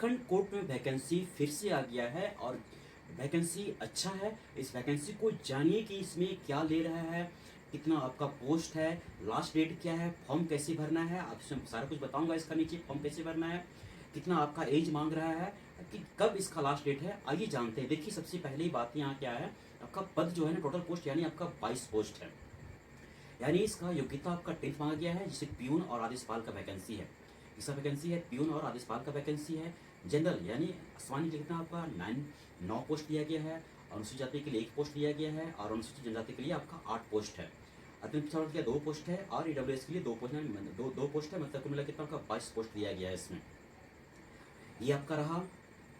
Jharkhand court में vacancy फिर से आ गया है और वैकेंसी अच्छा है। इस वैकेंसी को जानिए कि इसमें क्या ले रहा है, कितना आपका पोस्ट है, लास्ट डेट क्या है, फॉर्म कैसे भरना है, आप इसमें सारा कुछ बताऊंगा। इसका नीचे फॉर्म कैसे भरना है, कितना आपका एज मांग रहा है, कि कब इसका लास्ट डेट है, आइए जानते हैं। देखिए सबसे पहले ही बात यहाँ क्या है, आपका पद जो है ना, टोटल पोस्ट यानी आपका 22 पोस्ट है। यानी इसका योग्यता आपका 10th मांगा गया है, जिसे प्यून और आदेशपाल का वैकेंसी है। इसका वैकेंसी है प्यून और आदेशपाल का वैकेंसी है। जनरल यानी सामान्य कितना आपका 9 पोस्ट दिया गया है। अनुसूचित जाति के लिए 1 पोस्ट दिया गया है और अनुसूचित जनजाति के लिए आपका 8 पोस्ट है। अत्यंत पिछड़ा वर्ग के लिए 2 पोस्ट है और ईडब्ल्यूएस के लिए 2 पोस्ट है। दो पोस्ट है, मतलब कुल मिला कितना आपका 22 पोस्ट दिया गया है इसमें। ये आपका रहा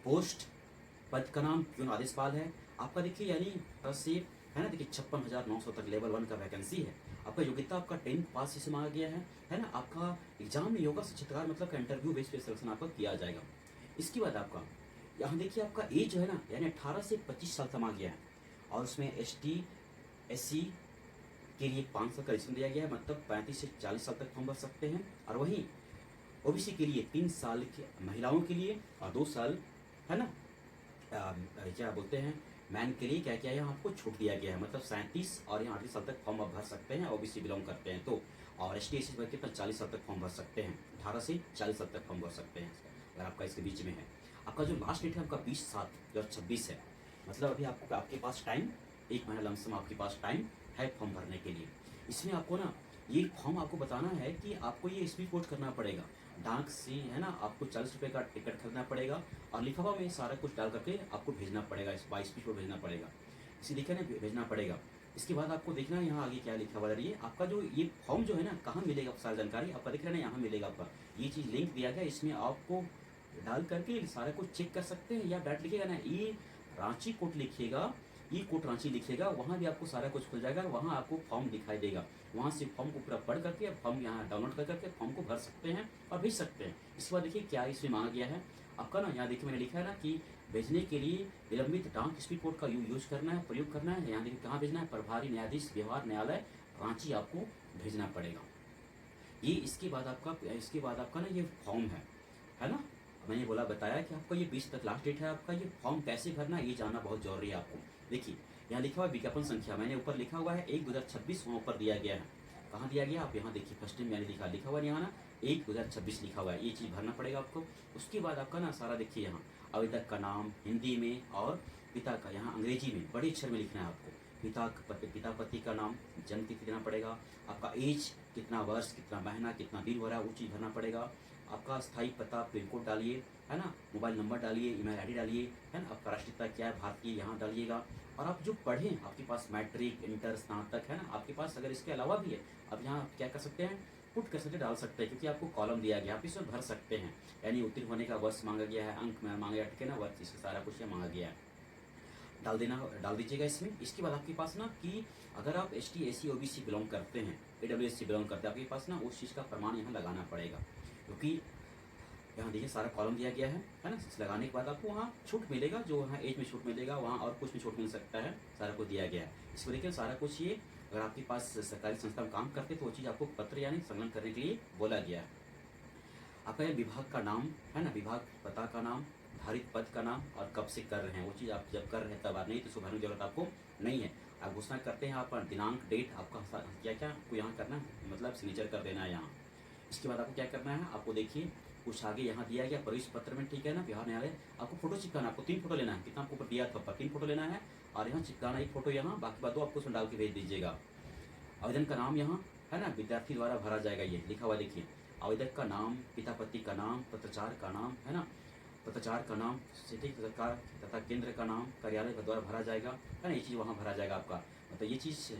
पोस्ट। पद का नाम प्यून आदेशपाल है आपका। देखिए यानी से है ना, देखिए 56,900 तक लेवल 1 का वैकेंसी है। आपका योग्यता आपका 10th पास से मांगा गया है ना। आपका एग्जाम में योगा शिक्षाकार मतलब का इंटरव्यू बेस पे सिलेक्शन आपका किया जाएगा। इसके बाद आपका यहाँ देखिए आपका एज जो है ना, यानी 18 से 25 साल तक मांगा गया है और उसमें ST SC के लिए 5 साल का रिजर्वेशन दिया गया है, मतलब 35 से 40 साल तक फॉर्म भर सकते हैं। और वहीं OBC के लिए 3 साल की महिलाओं के लिए और 2 साल है ना क्या बोलते हैं मैन के लिए क्या क्या यहाँ आपको छूट दिया गया है, मतलब 37 और यहाँ 38 साल तक फॉर्म आप भर सकते हैं, OBC बिलोंग करते हैं तो। और ST SC के 40 साल तक फॉर्म भर सकते हैं, 18 से 40 साल तक फॉर्म भर सकते हैं अगर आपका इसके बीच में है। आपका जो लास्ट डेट है आपका 20/7/2026 है, मतलब अभी आपको आपके पास टाइम 1 महीना लमसम आपके पास टाइम है फॉर्म भरने के लिए। इसमें आपको ना ये फॉर्म आपको बताना है कि आपको ये स्पीड पोस्ट करना पड़ेगा डाक से, है ना। आपको 40 रुपये का टिकट खरीदना पड़ेगा और लिफाफा में सारा कुछ डाल करके आपको भेजना पड़ेगा, इस 22 पीस को भेजना पड़ेगा, इसे लिखा ना भेजना पड़ेगा। इसके बाद आपको देखना है यहाँ आगे क्या लिखा हुआ है। आपका जो ये फॉर्म जो है ना, कहाँ मिलेगा सारी जानकारी आपका दिख रहा है ना, यहाँ मिलेगा आपका। ये चीज़ लिंक दिया गया, इसमें आपको डाल करके सारा कुछ चेक कर सकते हैं। या डायरेक्ट लिखेगा ना, ये रांची कोर्ट लिखिएगा, ई कोर्ट रांची लिखिएगा, वहाँ भी आपको सारा कुछ खुल जाएगा। वहाँ आपको फॉर्म दिखाई देगा, वहाँ से फॉर्म को पूरा पढ़ करके फॉर्म यहाँ डाउनलोड कर करके फॉर्म को भर सकते हैं और भेज सकते हैं। इसके बाद देखिए क्या इसमें मांगा गया है आपका ना, यहाँ देखिए मैंने लिखा है ना कि भेजने के लिए विलंबित डाक स्पीड पोस्ट का यूज करना है, प्रयोग करना है। यहाँ देखिए कहाँ भेजना है, प्रभारी न्यायाधीश व्यवहार न्यायालय रांची आपको भेजना पड़ेगा। ये इसके बाद आपका ना ये फॉर्म है ना। मैंने बोला बताया कि आपका ये 20 तक लास्ट डेट है। आपका ये फॉर्म कैसे भरना है ये जानना बहुत जरूरी है आपको। देखिए यहाँ लिखा हुआ है विज्ञापन संख्या, मैंने ऊपर लिखा हुआ है 1/2026 वहाँ ऊपर दिया गया है। कहाँ दिया गया आप यहाँ देखिए, फर्स्ट टाइम मैंने लिखा हुआ है यहाँ ना 1/2026 लिखा हुआ है, ये चीज़ भरना पड़ेगा आपको। उसके बाद आपका ना सारा देखिए यहाँ आवेदक का नाम हिंदी में और पिता का यहाँ अंग्रेजी में बड़े अक्षर में लिखना है आपको। पिता पति का नाम, जन्म तिथि देना पड़ेगा, आपका एज कितना वर्ष, कितना महीना, कितना दिन हो रहा है वो चीज़ भरना पड़ेगा। आपका स्थायी पता पिन कोड डालिए, है ना, मोबाइल नंबर डालिए, ईमेल आईडी डालिए, है ना, आपका राष्ट्रीयता क्या है भारतीय यहाँ डालिएगा। और आप जो पढ़ें आपके पास मैट्रिक इंटर स्नातक है ना आपके पास, अगर इसके अलावा भी है आप यहाँ क्या कर सकते हैं, पुट कर सकते डाल सकते हैं, क्योंकि आपको कॉलम दिया गया आप इसमें भर सकते हैं। यानी उत्तीर्ण होने का वर्ष मांगा गया है, अंक में मांगा गया, ठीक है ना, वर्ष इसका सारा कुछ मांगा गया है, डाल दीजिएगा इसमें। इसके बाद आपके पास ना कि अगर आप ST SC OBC बिलोंग करते हैं, AWS बिलोंग करते हैं, आपके पास ना उस चीज़ का प्रमाण यहाँ लगाना पड़ेगा, क्योंकि यहाँ देखिए सारा कॉलम दिया गया है ना। लगाने के बाद आपको वहाँ छूट मिलेगा, जो वहाँ एज में छूट मिलेगा वहाँ और कुछ भी छूट मिल सकता है, सारा कुछ दिया गया है। इसको देखिए सारा कुछ ये अगर आपके पास सरकारी संस्था में काम करते तो वो चीज़ आपको पत्र यानी संलग्न करने के लिए बोला गया है। आपका ये विभाग का नाम है ना, विभाग पता का नाम, धारित पद का नाम और कब से कर रहे हैं वो चीज़ आप जब कर रहे हैं तब आ, नहीं तो उसको भरने की जरूरत आपको नहीं है। आप घोषणा करते हैं आप दिनांक डेट आपका क्या क्या आपको यहाँ करना है, मतलब सिग्नेचर कर देना है यहाँ। इसके बाद आपको क्या करना है, आपको देखिए कुछ आगे यहाँ दिया गया प्रवेश पत्र में, ठीक है ना, बिहार न्यायालय आपको फोटो चिपकाना, आपको 3 फोटो लेना है, कितना आपको दिया था 3 फोटो लेना है और यहाँ चिपकाना 1 फोटो यहाँ, बाकी बात 2 आपको उसमें डाल के भेज दीजिएगा। आवेदन का नाम यहाँ है ना विद्यार्थी द्वारा भरा जाएगा, ये लिखा हुआ देखिए, आवेदक का नाम, पिता पति का नाम, पत्राचार का नाम, है ना, पत्राचार का नाम, सिटी सरकार तथा केंद्र का नाम कार्यालय के द्वारा भरा जाएगा, है ना, ये चीज़ वहाँ भरा जाएगा आपका, मतलब ये चीज़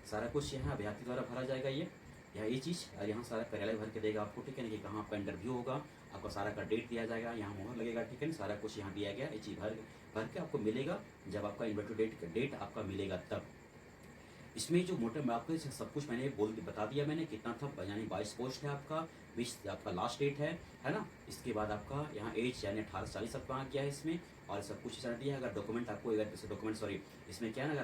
सारा कुछ यहाँ अभ्यर्थी द्वारा भरा जाएगा ये चीज़। और यहाँ सारा कार्यालय भर के देगा आपको, ठीक है ना, कि कहाँ आपका इंटरव्यू होगा, आपका सारा का डेट दिया जाएगा, यहाँ मोहर लगेगा, ठीक है ना, सारा कुछ यहाँ दिया गया, ये चीज़ भर के आपको मिलेगा जब आपका इंटरव्यू डेट आपका मिलेगा तब। इसमें जो मोटे में आपको सब कुछ मैंने बता दिया मैंने कितना था, यानी 22 पोस्ट है आपका, 20 आपका लास्ट डेट है ना। इसके बाद आपका यहाँ एज यानी 18 से 40 तक कहाँ किया है इसमें, और सब कुछ इसमें दिया है। अगर डॉक्यूमेंट आपको इसमें क्या है ना,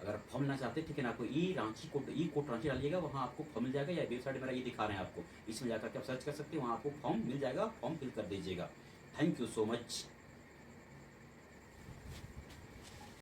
अगर फॉर्म लेना चाहते हैं, ठीक है ना, आपको ई कोर्ट रांची डालिएगा, वहाँ आपको फॉर्म मिल जाएगा, या वेबसाइट मेरा ये दिखा रहे हैं आपको, इसमें जाकर के आप सर्च कर सकते हैं, वहाँ आपको फॉर्म मिल जाएगा, फॉर्म फिल कर दीजिएगा। Thank you so much.